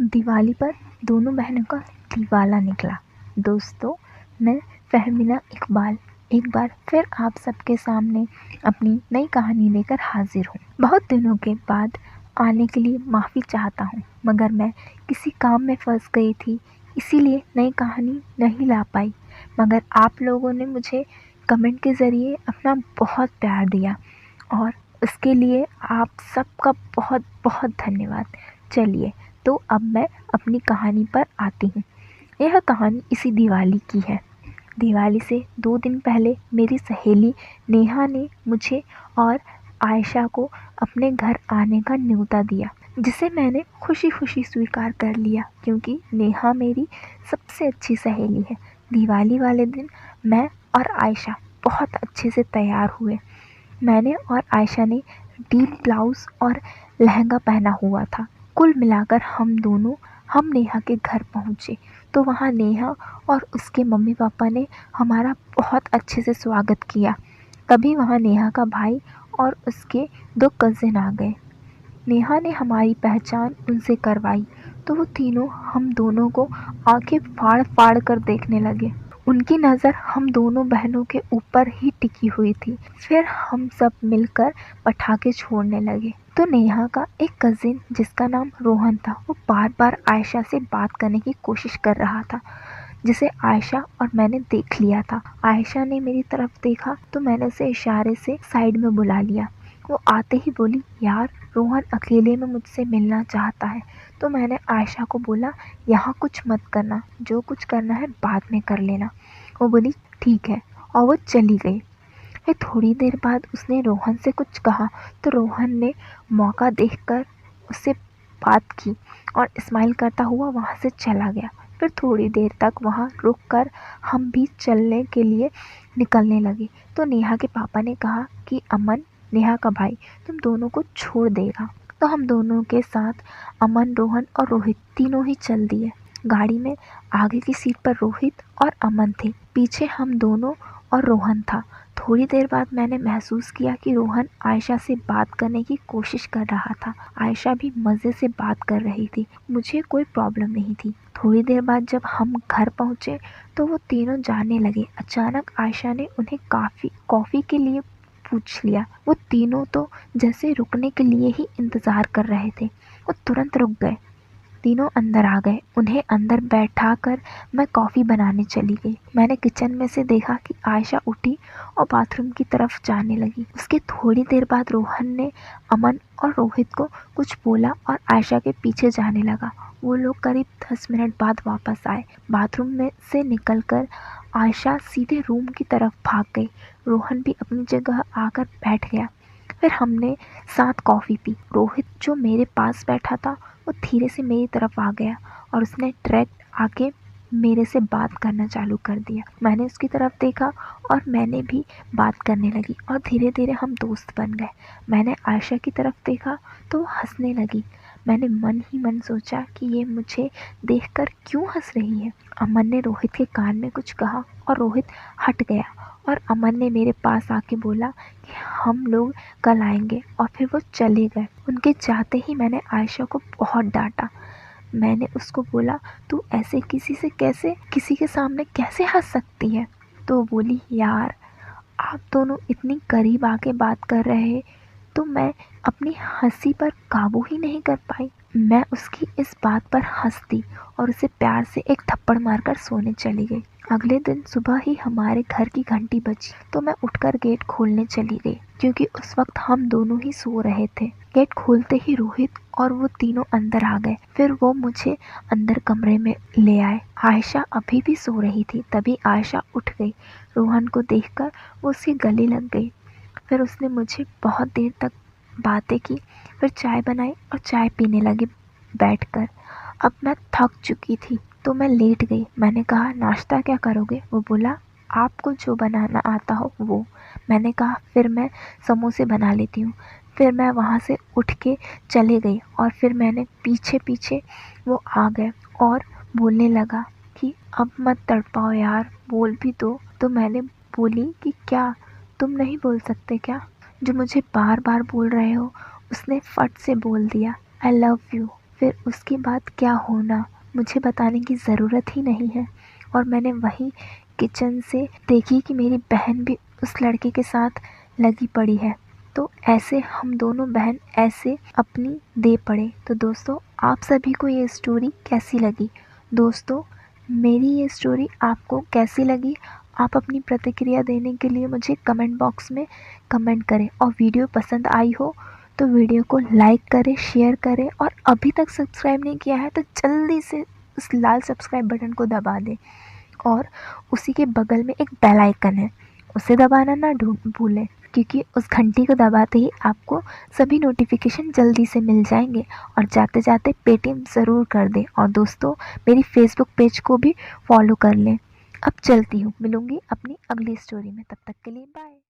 दिवाली पर दोनों बहनों का दिवाला निकला। दोस्तों, मैं फहमीना इकबाल एक बार फिर आप सबके सामने अपनी नई कहानी लेकर हाजिर हूँ। बहुत दिनों के बाद आने के लिए माफ़ी चाहता हूँ, मगर मैं किसी काम में फंस गई थी, इसीलिए नई कहानी नहीं ला पाई। मगर आप लोगों ने मुझे कमेंट के ज़रिए अपना बहुत प्यार दिया और उसके लिए आप सबका बहुत बहुत धन्यवाद। चलिए, तो अब मैं अपनी कहानी पर आती हूँ। यह कहानी इसी दिवाली की है। दिवाली से 2 दिन पहले मेरी सहेली नेहा ने मुझे और आयशा को अपने घर आने का न्योता दिया, जिसे मैंने खुशी खुशी स्वीकार कर लिया, क्योंकि नेहा मेरी सबसे अच्छी सहेली है। दिवाली वाले दिन मैं और आयशा बहुत अच्छे से तैयार हुए। मैंने और आयशा ने डीप ब्लाउज़ और लहंगा पहना हुआ था। कुल मिलाकर हम नेहा के घर पहुँचे तो वहाँ नेहा और उसके मम्मी पापा ने हमारा बहुत अच्छे से स्वागत किया। तभी वहाँ नेहा का भाई और उसके 2 कज़िन आ गए। नेहा ने हमारी पहचान उनसे करवाई तो वो तीनों हम दोनों को आंखें फाड़ फाड़ कर देखने लगे। उनकी नज़र हम दोनों बहनों के ऊपर ही टिकी हुई थी। फिर हम सब मिलकर पटाखे छोड़ने लगे तो नेहा का एक कज़िन, जिसका नाम रोहन था, वो बार बार आयशा से बात करने की कोशिश कर रहा था, जिसे आयशा और मैंने देख लिया था। आयशा ने मेरी तरफ देखा तो मैंने उसे इशारे से साइड में बुला लिया। वो आते ही बोली, यार रोहन अकेले में मुझसे मिलना चाहता है। तो मैंने आयशा को बोला, यहाँ कुछ मत करना, जो कुछ करना है बाद में कर लेना। वो बोली ठीक है, और वो चली गई। फिर थोड़ी देर बाद उसने रोहन से कुछ कहा तो रोहन ने मौका देखकर उससे बात की और स्माइल करता हुआ वहाँ से चला गया। फिर थोड़ी देर तक वहाँ रुक कर हम भी चलने के लिए निकलने लगे तो नेहा के पापा ने कहा कि अमन, नेहा का भाई, तुम दोनों को छोड़ देगा। तो हम दोनों के साथ अमन, रोहन और रोहित तीनों ही चल दिए। गाड़ी में आगे की सीट पर रोहित और अमन थे, पीछे हम दोनों और रोहन था। थोड़ी देर बाद मैंने महसूस किया कि रोहन आयशा से बात करने की कोशिश कर रहा था। आयशा भी मज़े से बात कर रही थी, मुझे कोई प्रॉब्लम नहीं थी। थोड़ी देर बाद जब हम घर पहुँचे तो वो तीनों जाने लगे। अचानक आयशा ने उन्हें कॉफ़ी के लिए पूछ लिया। वो तीनों तो जैसे रुकने के लिए ही इंतज़ार कर रहे थे। वो तुरंत रुक गए। तीनों अंदर आ गए। उन्हें अंदर बैठा कर मैं कॉफ़ी बनाने चली गई। मैंने किचन में से देखा कि आयशा उठी और बाथरूम की तरफ जाने लगी। उसके थोड़ी देर बाद रोहन ने अमन और रोहित को कुछ बोला और आयशा के पीछे जाने लगा। वो लोग करीब 10 मिनट बाद वापस आए। बाथरूम में से निकलकर आयशा सीधे रूम की तरफ भाग गई। रोहन भी अपनी जगह आकर बैठ गया। फिर हमने साथ कॉफ़ी पी। रोहित, जो मेरे पास बैठा था, वो धीरे से मेरी तरफ आ गया और उसने डायरेक्ट आके मेरे से बात करना चालू कर दिया। मैंने उसकी तरफ देखा और मैंने भी बात करने लगी और धीरे धीरे हम दोस्त बन गए। मैंने आयशा की तरफ देखा तो वो हंसने लगी। मैंने मन ही मन सोचा कि ये मुझे देखकर क्यों हंस रही है। अमन ने रोहित के कान में कुछ कहा और रोहित हट गया और अमन ने मेरे पास आके बोला कि हम लोग कल आएंगे, और फिर वो चले गए। उनके जाते ही मैंने आयशा को बहुत डांटा। मैंने उसको बोला, तू ऐसे किसी के सामने कैसे हंस सकती है। तो वो बोली, यार आप दोनों इतनी करीब आके बात कर रहे तो मैं अपनी हंसी पर काबू ही नहीं कर पाई। मैं उसकी इस बात पर हंस दी और उसे प्यार से एक थप्पड़ मारकर सोने चली गई। अगले दिन सुबह ही हमारे घर की घंटी बजी तो मैं उठकर गेट खोलने चली गई, क्योंकि उस वक्त हम दोनों ही सो रहे थे। गेट खोलते ही रोहित और वो तीनों अंदर आ गए। फिर वो मुझे अंदर कमरे में ले आए। आयशा अभी भी सो रही थी। तभी आयशा उठ गई। रोहन को देखकर वो उसके गले लग गई। फिर उसने मुझे बहुत देर तक बातें की। फिर चाय बनाई और चाय पीने लगे बैठकर। अब मैं थक चुकी थी तो मैं लेट गई। मैंने कहा, नाश्ता क्या करोगे? वो बोला, आपको जो बनाना आता हो वो। मैंने कहा, फिर मैं समोसे बना लेती हूँ। फिर मैं वहाँ से उठ के चले गई और फिर मैंने पीछे पीछे वो आ गए और बोलने लगा कि अब मत तड़पाओ यार, बोल भी दो। तो मैंने बोली कि क्या तुम नहीं बोल सकते क्या, जो मुझे बार बार बोल रहे हो। उसने फट से बोल दिया, आई लव यू। फिर उसके बाद क्या होना मुझे बताने की ज़रूरत ही नहीं है। और मैंने वही किचन से देखी कि मेरी बहन भी उस लड़के के साथ लगी पड़ी है। तो ऐसे हम दोनों बहन ऐसे अपनी दे पड़े। तो दोस्तों, आप सभी को ये स्टोरी कैसी लगी? दोस्तों, मेरी ये स्टोरी आपको कैसी लगी? आप अपनी प्रतिक्रिया देने के लिए मुझे कमेंट बॉक्स में कमेंट करें। और वीडियो पसंद आई हो तो वीडियो को लाइक करें, शेयर करें, और अभी तक सब्सक्राइब नहीं किया है तो जल्दी से उस लाल सब्सक्राइब बटन को दबा दें। और उसी के बगल में एक बेल आइकन है, उसे दबाना ना भूलें, क्योंकि उस घंटी को दबाते ही आपको सभी नोटिफिकेशन जल्दी से मिल जाएंगे। और जाते जाते पेटीएम ज़रूर कर दें। और दोस्तों, मेरी फेसबुक पेज को भी फॉलो कर लें। अब चलती हूँ, मिलूँगी अपनी अगली स्टोरी में। तब तक के लिए बाय।